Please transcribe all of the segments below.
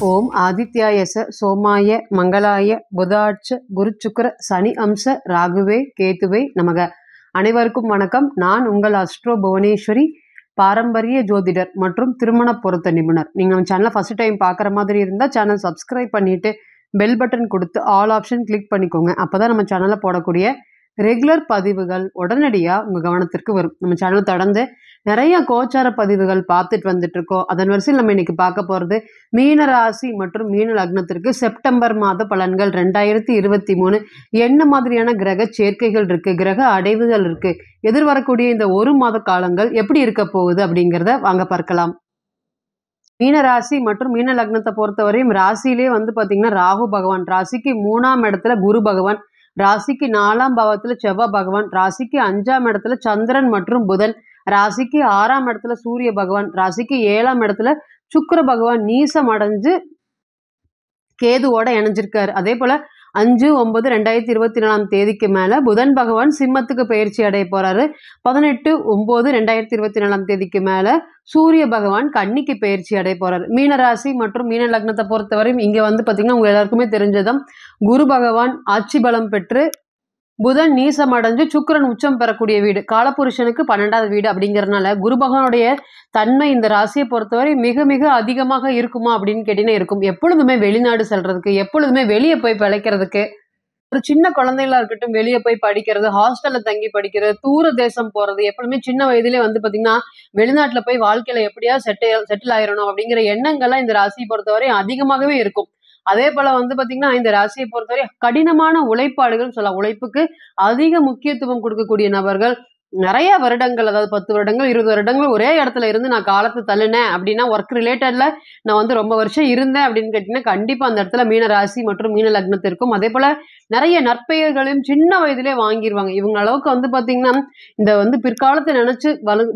ஓம் ஆதித்யாயச சோமாய மங்களாய புதாட்ச குருச்சுக்கர சனி அம்ச ராகுவே கேதுவே நமக. அனைவருக்கும் வணக்கம். நான் உங்கள் அஸ்ட்ரோ புவனேஸ்வரி, பாரம்பரிய ஜோதிடர் மற்றும் திருமண பொருத்த நிபுணர். நீங்கள் நம்ம சேனலை ஃபர்ஸ்ட் டைம் பார்க்குற மாதிரி இருந்தால் சேனல் சப்ஸ்கிரைப் பண்ணிவிட்டு பெல் பட்டன் கொடுத்து ஆல் ஆப்ஷன் கிளிக் பண்ணிக்கோங்க. அப்போ தான் நம்ம சேனலில் போடக்கூடிய ரெகுலர் பதிவுகள் உடனடியாக உங்கள் கவனத்திற்கு வரும். நம்ம சேனல் தொடர்ந்து நிறைய கோச்சார பதிவுகள் பார்த்துட்டு வந்துட்டு இருக்கோம். அதன் வரிசையில் நம்ம இன்னைக்கு பார்க்க போகிறது மீன ராசி மற்றும் மீன லக்னத்திற்கு செப்டம்பர் மாத பலன்கள் 2023 என்ன மாதிரியான கிரக சேர்க்கைகள் இருக்குது, கிரக அடைவுகள் இருக்குது, எதிர்வரக்கூடிய இந்த ஒரு மாத காலங்கள் எப்படி இருக்க போகுது அப்படிங்கிறத வாங்க பார்க்கலாம். மீன ராசி மற்றும் மீன லக்னத்தை பொறுத்தவரையும் ராசியிலே பார்த்தீங்கன்னா ராகு பகவான், ராசிக்கு 3ஆம் இடத்துல குரு பகவான், ராசிக்கு 4ஆம் பாவத்துல செவ்வாய் பகவான், ராசிக்கு 5ஆம் இடத்துல சந்திரன் மற்றும் புதன், ராசிக்கு 6ஆம் இடத்துல சூரிய பகவான், ராசிக்கு 7ஆம் இடத்துல சுக்கிர பகவான் நீசம் அடைஞ்சு கேதுவோட இணைஞ்சிருக்காரு. அதே போல 5/9/2024 தேதிக்கு மேல புதன் பகவான் சிம்மத்துக்கு பயிற்சி அடைய போறாரு. 18/9/2024 தேதிக்கு மேல சூரிய பகவான் கன்னிக்கு பயிற்சி அடைய போறாரு. மீன ராசி மற்றும் மீன லக்னத்தை பொறுத்தவரையும் இங்க பாத்தீங்கன்னா உங்க எல்லாருக்குமே தெரிஞ்சதும் குரு பகவான் ஆட்சி பலம் பெற்று புதன் நீசம் அடைஞ்சு சுக்கிரன் உச்சம் பெறக்கூடிய வீடு, காலபுருஷனுக்கு 12வது வீடு அப்படிங்கறதுனால குரு பகவானுடைய தன்மை இந்த ராசியை பொறுத்தவரை மிக மிக அதிகமாக இருக்குமா அப்படின்னு கேட்டீங்கன்னா இருக்கும். எப்பொழுதுமே வெளிநாடு செல்றதுக்கு, எப்பொழுதுமே வெளியே போய் பிழைக்கிறதுக்கு, ஒரு சின்ன குழந்தைகளா இருக்கட்டும் வெளியே போய் படிக்கிறது, ஹாஸ்டல்ல தங்கி படிக்கிறது, தூர தேசம் போறது, எப்பவுமே சின்ன வயதிலே பாத்தீங்கன்னா வெளிநாட்டுல போய் வாழ்க்கையில எப்படியா செட்டில் ஆயிரணும் அப்படிங்கிற எண்ணங்கள்லாம் இந்த ராசியை பொறுத்தவரை அதிகமாகவே இருக்கும். அதே போல பாத்தீங்கன்னா இந்த ராசியை பொறுத்தவரை கடினமான உழைப்பாளிகள் சொல்லலாம். உழைப்புக்கு அதிக முக்கியத்துவம் கொடுக்கக்கூடிய நபர்கள், நிறைய வருடங்கள், அதாவது 10 வருடங்கள் 20 வருடங்கள் ஒரே இடத்துல இருந்து நான் காலத்தை தள்ளினேன் அப்படின்னா, ஒர்க் ரிலேட்டட்ல நான் ரொம்ப வருஷம் இருந்தேன் அப்படின்னு கேட்டீங்கன்னா கண்டிப்பா அந்த இடத்துல மீன ராசி மற்றும் மீன லக்னத்திற்கும் அதே போல நிறைய நற்பெயர்களையும் சின்ன வயதிலே வாங்கிடுவாங்க. இவங்க அளவுக்கு பாத்தீங்கன்னா இந்த பிற்காலத்தை நினைச்சு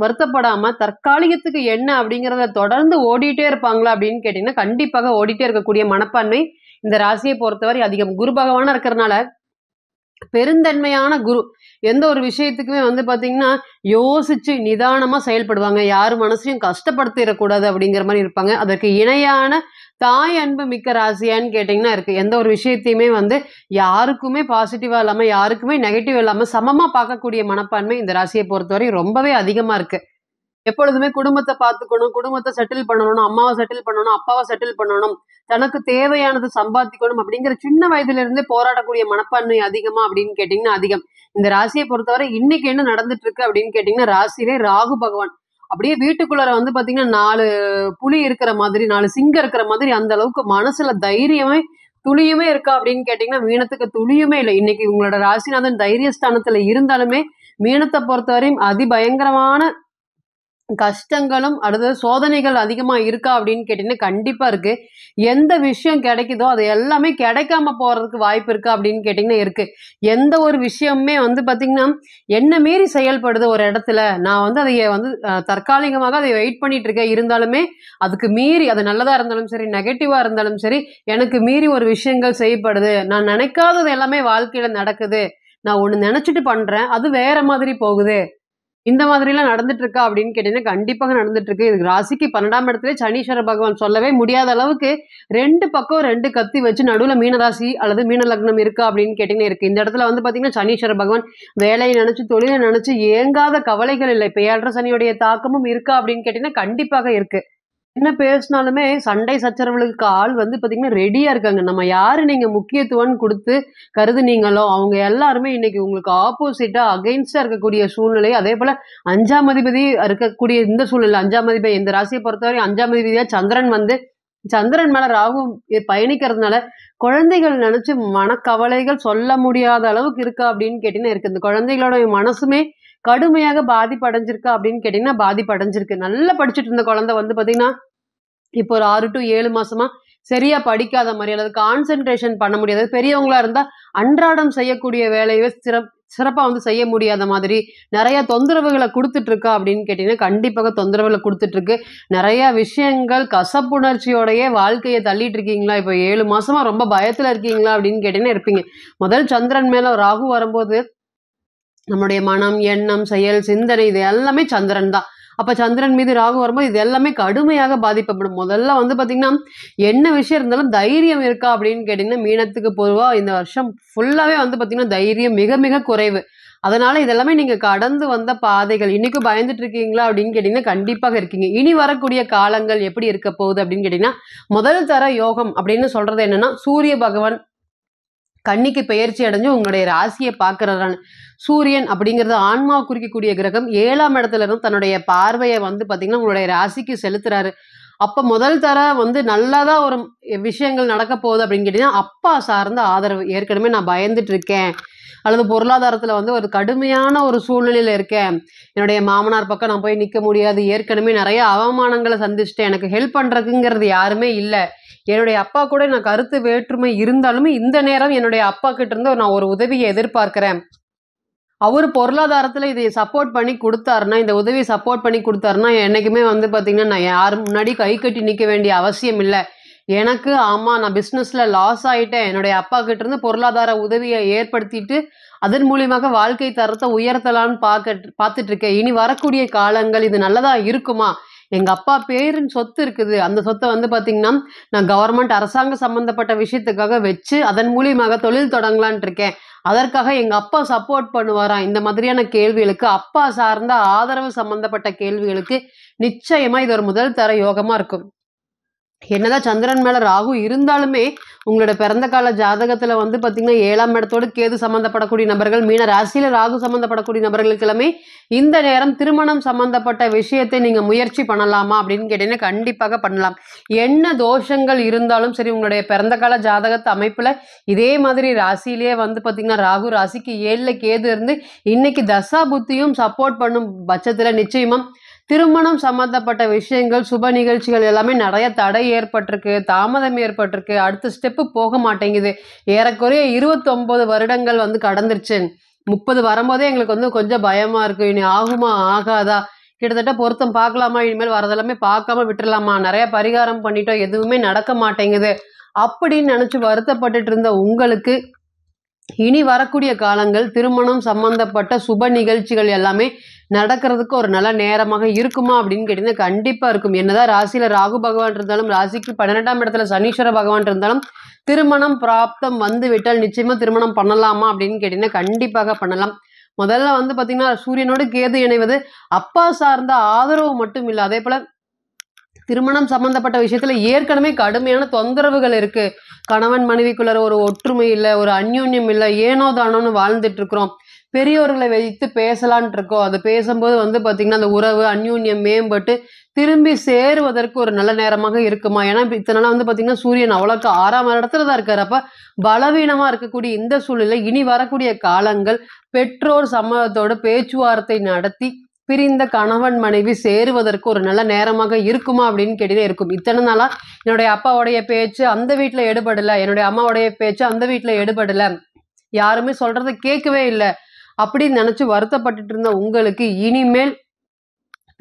வருத்தப்படாம தற்காலிகத்துக்கு என்ன அப்படிங்கிறத தொடர்ந்து ஓடிட்டே இருப்பாங்களா அப்படின்னு கேட்டீங்கன்னா கண்டிப்பாக ஓடிட்டே இருக்கக்கூடிய மனப்பான்மை இந்த ராசியை பொறுத்தவரை அதிகம். குரு பகவானா இருக்கிறதுனால பெருந்தன்மையான குரு, எந்த ஒரு விஷயத்துக்குமே பாத்தீங்கன்னா யோசிச்சு நிதானமா செயல்படுவாங்க. யாரு மனசையும் கஷ்டப்படுத்திடக்கூடாது அப்படிங்கிற மாதிரி இருப்பாங்க. அதற்கு இணையான தாய் அன்பு மிக்க ராசியான்னு கேட்டீங்கன்னா இருக்கு. எந்த ஒரு விஷயத்தையுமே யாருக்குமே பாசிட்டிவா இல்லாம யாருக்குமே நெகட்டிவ் இல்லாம சமமா பார்க்கக்கூடிய மனப்பான்மை இந்த ராசியை பொறுத்தவரை ரொம்பவே அதிகமா இருக்கு. எப்பொழுதுமே குடும்பத்தை பார்த்துக்கணும், குடும்பத்தை செட்டில் பண்ணணும், அம்மாவை செட்டில் பண்ணணும், அப்பாவை செட்டில் பண்ணணும், தனக்கு தேவையானது சம்பாதிக்கணும் அப்படிங்கிற சின்ன வயதுல இருந்தே போராடக்கூடிய மனப்பான்மை அதிகமா அப்படின்னு கேட்டீங்கன்னா அதிகம். இந்த ராசியை பொறுத்தவரை இன்னைக்கு என்ன நடந்துட்டு இருக்கு அப்படின்னு கேட்டீங்கன்னா ராசியிலே ராகு பகவான் அப்படியே வீட்டுக்குள்ளார பாத்தீங்கன்னா 4 புலி இருக்கிற மாதிரி, 4 சிங்கம் இருக்கிற மாதிரி அந்த அளவுக்கு மனசுல தைரியமே துளியுமே இருக்கா அப்படின்னு கேட்டீங்கன்னா மீனத்துக்கு துளியுமே இல்லை. இன்னைக்கு உங்களோட ராசிநாதன் தைரியஸ்தானத்துல இருந்தாலுமே மீனத்தை பொறுத்தவரையும் அதிபயங்கரமான கஷ்டங்களும் அடுத்தது சோதனைகள் அதிகமா இருக்கா அப்படின்னு கேட்டீங்கன்னா கண்டிப்பா இருக்கு. எந்த விஷயம் கிடைக்குதோ அது எல்லாமே கிடைக்காம போறதுக்கு வாய்ப்பு இருக்கா அப்படின்னு கேட்டீங்கன்னா இருக்கு. எந்த ஒரு விஷயமுமே பாத்தீங்கன்னா என்ன மீறி செயல்படுது ஒரு இடத்துல, நான் அதை தற்காலிகமாக அதை வெயிட் பண்ணிட்டு இருக்கேன், இருந்தாலுமே அதுக்கு மீறி, அது நல்லதா இருந்தாலும் சரி நெகட்டிவா இருந்தாலும் சரி, எனக்கு மீறி ஒரு விஷயங்கள் செய்யப்படுது, நான் நினைக்காதது எல்லாமே வாழ்க்கையில நடக்குது, நான் ஒண்ணு நினைச்சிட்டு பண்றேன் அது வேற மாதிரி போகுது, இந்த மாதிரிலாம் நடந்துட்டு இருக்கா அப்படின்னு கேட்டீங்கன்னா கண்டிப்பாக நடந்துட்டு இருக்கு. இது ராசிக்கு 12ஆம் இடத்துல சனீஸ்வர பகவான் சொல்லவே முடியாத அளவுக்கு 2 பக்கம் 2 கத்தி வச்சு நடுவில் மீனராசி அல்லது மீன லக்னம் இருக்கா அப்படின்னு கேட்டீங்கன்னா இருக்கு. இந்த இடத்துல பாத்தீங்கன்னா சனீஸ்வர பகவான் வேலையை நினைச்சு தொழிலை நினைச்சு ஏங்காத கவலைகள் இல்லை. இப்ப 7.5 சனியுடைய தாக்கமும் இருக்கா அப்படின்னு கேட்டீங்கன்னா கண்டிப்பாக இருக்கு. என்ன பேசினாலுமே சண்டை சச்சரவுகளுக்கு ஆள் பாத்தீங்கன்னா ரெடியா இருக்காங்க. நம்ம யாரு நீங்க முக்கியத்துவம் கொடுத்து கருதுனீங்களோ அவங்க எல்லாருமே இன்னைக்கு உங்களுக்கு ஆப்போசிட்டா அகைன்ஸ்டா இருக்கக்கூடிய சூழ்நிலை. அதே போல 5ஆம் அதிபதி இருக்கக்கூடிய இந்த சூழ்நிலை, 5ஆம் அதிபதி இந்த ராசியை பொறுத்தவரை 5ஆம் அதிபதியா சந்திரன் மேல ராகு பயணிக்கிறதுனால குழந்தைகள் நினைச்சு மனக்கவலைகள் சொல்ல முடியாத அளவுக்கு இருக்கா அப்படின்னு கேட்டீங்கன்னா இருக்கு. இந்த குழந்தைகளோட மனசுமே கடுமையாக பாதிப்பு அடைஞ்சிருக்கா அப்படின்னு கேட்டீங்கன்னா பாதிப்பு அடைஞ்சிருக்கு. நல்லா படிச்சுட்டு இருந்த குழந்தை பாத்தீங்கன்னா இப்போ ஒரு 6 to 7 மாசமா சரியா படிக்காத மாதிரி அல்லது கான்சென்ட்ரேஷன் பண்ண முடியாது. பெரியவங்களா இருந்தா அன்றாடம் செய்யக்கூடிய வேலையை சிறப்பா செய்ய முடியாத மாதிரி நிறைய தொந்தரவுகளை கொடுத்துட்டு இருக்கா அப்படின்னு கேட்டீங்கன்னா கண்டிப்பாக தொந்தரவுகளை கொடுத்துட்டு இருக்கு. நிறைய விஷயங்கள் கசப்புணர்ச்சியோடய வாழ்க்கையை தள்ளிட்டு இருக்கீங்களா, இப்போ 7 மாசமா ரொம்ப பயத்துல இருக்கீங்களா அப்படின்னு கேட்டீங்கன்னா இருப்பீங்க. முதல் சந்திரன் மேல ராகு வரும்போது நம்மளுடைய மனம், எண்ணம், செயல், சிந்தனை இது எல்லாமே சந்திரன் தான். அப்ப சந்திரன் மீது ராகு வரும்போது இது எல்லாமே கடுமையாக பாதிக்கப்படும். முதல்ல வந்து பாத்தீங்கன்னா என்ன விஷயம் இருந்தாலும் தைரியம் இருக்கா அப்படின்னு கேட்டீங்கன்னா, மீனத்துக்கு பொதுவா இந்த வருஷம் ஃபுல்லாவே வந்து பாத்தீங்கன்னா தைரியம் மிக மிக குறைவு. அதனால இதெல்லாமே நீங்க கடந்து வந்த பாதைகள். இன்னைக்கும் பயந்துட்டு இருக்கீங்களா அப்படின்னு கேட்டீங்கன்னா, கண்டிப்பாக இருக்கீங்க. இனி வரக்கூடிய காலங்கள் எப்படி இருக்க போகுது அப்படின்னு கேட்டீங்கன்னா, முதல் தர யோகம் அப்படின்னு சொல்றது என்னன்னா, சூரிய பகவான் கன்னிக்கு பெயர்ச்சி அடைஞ்சு உங்களுடைய ராசியை பார்க்கறாரான்னு. சூரியன் அப்படிங்கிறது ஆன்மாவை குறிக்கக்கூடிய கிரகம் 7ஆம் இடத்துல இருந்து தன்னுடைய பார்வையை வந்து பாத்தீங்கன்னா உங்களுடைய ராசிக்கு செலுத்துறாரு. அப்ப முதல் தர வந்து நல்லாதான் ஒரு விஷயங்கள் நடக்க போகுது அப்படின்னு கேட்டீங்கன்னா, அப்பா சார்ந்த ஆதரவு. ஏற்கனவே நான் பயந்துட்டு இருக்கேன் அல்லது பொருளாதாரத்துல வந்து ஒரு கடுமையான ஒரு சூழ்நிலையில இருக்கேன். என்னுடைய மாமனார் பக்கம் நான் போய் நிக்க முடியாது. ஏற்கனவே நிறைய அவமானங்களை சந்திச்சுட்டேன். எனக்கு ஹெல்ப் பண்றதுங்கிறது யாருமே இல்ல. என்னுடைய அப்பா கூட நான் கருத்து வேற்றுமை இருந்தாலுமே இந்த நேரம் என்னுடைய அப்பா கிட்ட இருந்து நான் ஒரு உதவியை எதிர்பார்க்கிறேன். அவரு பொருளாதாரத்துல இதை சப்போர்ட் பண்ணி குடுத்தாருன்னா, இந்த உதவிய சப்போர்ட் பண்ணி குடுத்தாருன்னா, என்னைக்குமே வந்து பாத்தீங்கன்னா, நான் யாரு முன்னாடி கை கட்டி நிக்க வேண்டிய அவசியம் இல்ல. எனக்கு ஆமா நான் பிசினஸ்ல லாஸ் ஆயிட்டேன். என்னுடைய அப்பா கிட்ட இருந்து பொருளாதார உதவிய ஏற்படுத்திட்டு, அதன் மூலியமாக வாழ்க்கை தரத்த உயர்த்தலான்னு பாத்துட்டு இருக்கேன். இனி வரக்கூடிய காலங்கள் இது நல்லதா இருக்குமா? எங்க அப்பா பேரின் சொத்து இருக்குது. அந்த சொத்த வந்து பாத்தீங்கன்னா, நான் கவர்மெண்ட் அரசாங்க சம்பந்தப்பட்ட விஷயத்துக்காக வச்சு, அதன் மூலியமாக தொழில் தொடங்கலான்ட்டு இருக்கேன். அதற்காக எங்க அப்பா சப்போர்ட் பண்ணுவாரா? இந்த மாதிரியான கேள்விகளுக்கு, அப்பா சார்ந்த ஆதரவு சம்பந்தப்பட்ட கேள்விகளுக்கு நிச்சயமா இது ஒரு முதல் தர யோகமா இருக்கும். என்னதான் சந்திரன் மேல ராகு இருந்தாலுமே, உங்களோட பிறந்த கால ஜாதகத்துல வந்து பாத்தீங்கன்னா, 7ஆம் இடத்தோடு கேது சம்பந்தப்படக்கூடிய நபர்கள், மீன ராசியில ராகு சம்பந்தப்படக்கூடிய நபர்களுக்கு எல்லாமே இந்த நேரம் திருமணம் சம்பந்தப்பட்ட விஷயத்தை நீங்க முயற்சி பண்ணலாமா அப்படின்னு கேட்டீங்கன்னா, கண்டிப்பாக பண்ணலாம். என்ன தோஷங்கள் இருந்தாலும் சரி, உங்களுடைய பிறந்த கால ஜாதகத்து அமைப்புல இதே மாதிரி ராசியிலேயே வந்து பாத்தீங்கன்னா, ராகு ராசிக்கு 7ல கேது இருந்து இன்னைக்கு தசா புத்தியும் சப்போர்ட் பண்ணும் பட்சத்துல நிச்சயமா திருமணம் சம்பந்தப்பட்ட விஷயங்கள், சுப நிகழ்ச்சிகள் எல்லாமே நெறைய தடை ஏற்பட்டிருக்கு, தாமதம் ஏற்பட்டிருக்கு. அடுத்த ஸ்டெப்பு போக மாட்டேங்குது. ஏறக்குறைய 29 வருடங்கள் வந்து கடந்துருச்சு. 30 வரும்போதே எங்களுக்கு வந்து கொஞ்சம் பயமா இருக்கு. இனி ஆகுமா? ஆகாதா? கிட்டத்தட்ட பொருத்தம் பார்க்கலாமா? இனிமேல் வரதெல்லாமே பார்க்காம விட்டுறலாமா? நெறைய பரிகாரம் பண்ணிட்டோம். எதுவுமே நடக்க மாட்டேங்குது. அப்படின்னு நெனச்சு வருத்தப்பட்டுட்டு இருந்த உங்களுக்கு இனி வரக்கூடிய காலங்கள் திருமணம் சம்பந்தப்பட்ட சுப நிகழ்ச்சிகள் எல்லாமே நடக்கிறதுக்கு ஒரு நல்ல நேரமாக இருக்குமா அப்படின்னு கேட்டீங்கன்னா கண்டிப்பா இருக்கும். என்னதான் ராசியில ராகு பகவான் இருந்தாலும், ராசிக்கு 12ஆம் இடத்துல சனீஸ்வர பகவான் இருந்தாலும், திருமணம் பிராப்தம் வந்து விட்டால் நிச்சயமா திருமணம் பண்ணலாமா அப்படின்னு கேட்டீங்கன்னா கண்டிப்பாக பண்ணலாம். முதல்ல வந்து பாத்தீங்கன்னா சூரியனோடு கேது இணைவது அப்பா சார்ந்த ஆதரவு மட்டும் இல்ல, அதே போல திருமணம் சம்பந்தப்பட்ட விஷயத்துல ஏற்கனவே கடுமையான தொந்தரவுகள் இருக்கு. கணவன் மனைவிக்குள்ள ஒரு ஒற்றுமை இல்ல, ஒரு அந்யோன்யம் இல்ல, ஏனோ தானோன்னு வாழ்ந்துட்டு இருக்கிறோம். பெரியோர்களை வைத்து பேசலான்ட்டு இருக்கோம். அது பேசும்போது வந்து பாத்தீங்கன்னா அந்த உறவு அந்யோன்யம் மேம்பட்டு திரும்பி சேருவதற்கு ஒரு நல்ல நேரமாக இருக்குமா? ஏன்னா இப்ப இத்தனை நாளா வந்து பாத்தீங்கன்னா சூரியன் அவ்வளவுக்கு 6ஆம் இடத்துல தான் இருக்காரு. அப்ப பலவீனமா இருக்கக்கூடிய இந்த சூழ்நிலை இனி வரக்கூடிய காலங்கள் பெற்றோர் சம்மதத்தோட பேச்சுவார்த்தை நடத்தி பிரிந்த கணவன் மனைவி சேருவதற்கு ஒரு நல்ல நேரமாக இருக்குமா அப்படின்னு கேட்டீங்கன்னா இருக்கும். இத்தனை நாளா என்னுடைய அப்பாவுடைய பேச்சு அந்த வீட்டுல எடுபடல, என்னுடைய அம்மாவுடைய பேச்சு அந்த வீட்டுல எடுபடல, யாருமே சொல்றதை கேட்கவே இல்லை அப்படின்னு நினைச்சு வருத்தப்பட்டுட்டு இருந்த உங்களுக்கு இனிமேல்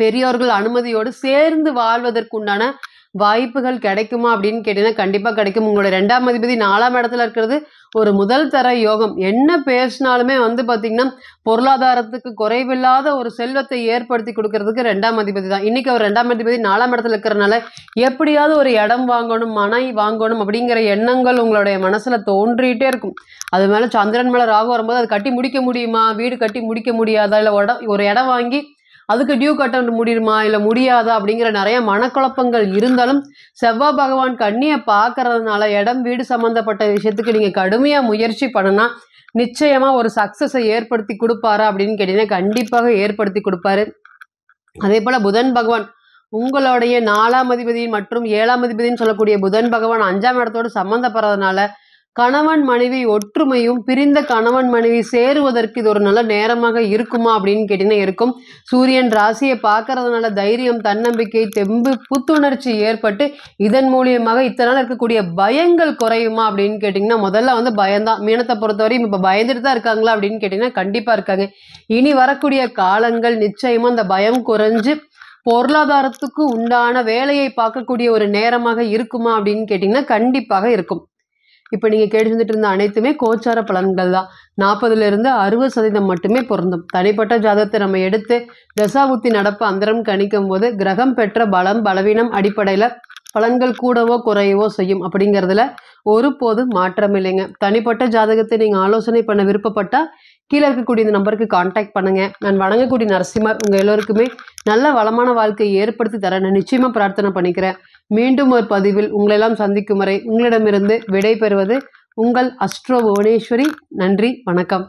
பெரியோர்கள் அனுமதியோடு சேர்ந்து வாழ்வதற்கு உண்டான வாய்ப்புகள் கிடைக்குமா அப்படின்னு கேட்டீங்கன்னா கண்டிப்பா கிடைக்கும். உங்களோட 2ஆம் அதிபதி 4ஆம் இடத்துல இருக்கிறது ஒரு முதல் தர யோகம். என்ன பேசினாலுமே வந்து பாத்தீங்கன்னா பொருளாதாரத்துக்கு குறைவில்லாத ஒரு செல்வத்தை ஏற்படுத்தி கொடுக்கறதுக்கு 2ஆம் அதிபதி தான். இன்னைக்கு அவர் 2ஆம் அதிபதி 4ஆம் இடத்துல இருக்கிறனால எப்படியாவது ஒரு இடம் வாங்கணும், மனை வாங்கணும் அப்படிங்கிற எண்ணங்கள் உங்களுடைய மனசுல தோன்றிட்டே இருக்கும். அது மேல சந்திரன் மேல ராகு வரும்போது அது கட்டி முடிக்க முடியுமா? வீடு கட்டி முடிக்க முடியாதா? இல்ல ஒரு இடம் வாங்கி அதுக்கு டியூ கட்ட முடியுமா இல்ல முடியாதா அப்படிங்கிற நிறைய மனக்குழப்பங்கள் இருந்தாலும் செவ்வாய் பகவான் கன்னியை பார்க்கறதுனால இடம் வீடு சம்பந்தப்பட்ட விஷயத்துக்கு நீங்க கடுமையா முயற்சி பண்ணனா நிச்சயமா ஒரு சக்சஸை ஏற்படுத்தி கொடுப்பாரா அப்படின்னு கேட்டீங்கன்னா கண்டிப்பாக ஏற்படுத்தி கொடுப்பாரு. அதே போல புதன் பகவான் உங்களுடைய 4ஆம் அதிபதி மற்றும் 7ஆம் அதிபதினு சொல்லக்கூடிய புதன் பகவான் 5ஆம் இடத்தோடு சம்பந்தப்படுறதுனால கணவன் மனைவி ஒற்றுமையும் பிரிந்த கணவன் மனைவி சேருவதற்கு இது ஒரு நல்ல நேரமாக இருக்குமா அப்படின்னு கேட்டீங்கன்னா இருக்கும். சூரியன் ராசியை பார்க்கறதுனால தைரியம், தன்னம்பிக்கை, தெம்பு, புத்துணர்ச்சி ஏற்பட்டு இதன் மூலியமாக இத்தனை நாள் இருக்கக்கூடிய பயங்கள் குறையுமா அப்படின்னு கேட்டிங்கன்னா முதல்ல வந்து பயம்தான். மீனத்தை பொறுத்தவரையும் இப்போ பயந்துட்டு தான் இருக்காங்களா அப்படின்னு கேட்டிங்கன்னா கண்டிப்பாக இருக்காங்க. இனி வரக்கூடிய காலங்கள் நிச்சயமா அந்த பயம் குறைஞ்சு பொருளாதாரத்துக்கு உண்டான வேலையை பார்க்கக்கூடிய ஒரு நேரமாக இருக்குமா அப்படின்னு கேட்டிங்கன்னா கண்டிப்பாக இருக்கும். இப்போ நீங்கள் கேட்டு வந்துட்டு இருந்த அனைத்துமே கோச்சார பலன்கள் தான். 40லிருந்து 60% மட்டுமே பொருந்தும். தனிப்பட்ட ஜாதகத்தை நம்ம எடுத்து தசாபுத்தி நடப்பு அந்தரம் கணிக்கும் போது கிரகம் பெற்ற பலம் பலவீனம் அடிப்படையில் பலன்கள் கூடவோ குறையவோ செய்யும். அப்படிங்கிறதுல ஒருபோதும் மாற்றம் இல்லைங்க. தனிப்பட்ட ஜாதகத்தை நீங்கள் ஆலோசனை பண்ண விருப்பப்பட்டால் கீழே இருக்கக்கூடிய இந்த நம்பருக்கு கான்டாக்ட் பண்ணுங்கள். நான் வணங்கக்கூடிய நரசிம்மர் உங்கள் எல்லோருக்குமே நல்ல வளமான வாழ்க்கையை ஏற்படுத்தி தர நான் நிச்சயமாக பிரார்த்தனை பண்ணிக்கிறேன். மீண்டும் ஒரு பதிவில் உங்களெல்லாம் சந்திக்கும் வரை உங்களிடமிருந்து விடை பெறுவது உங்கள் அஸ்ட்ரோ புவனேஸ்வரி. நன்றி, வணக்கம்.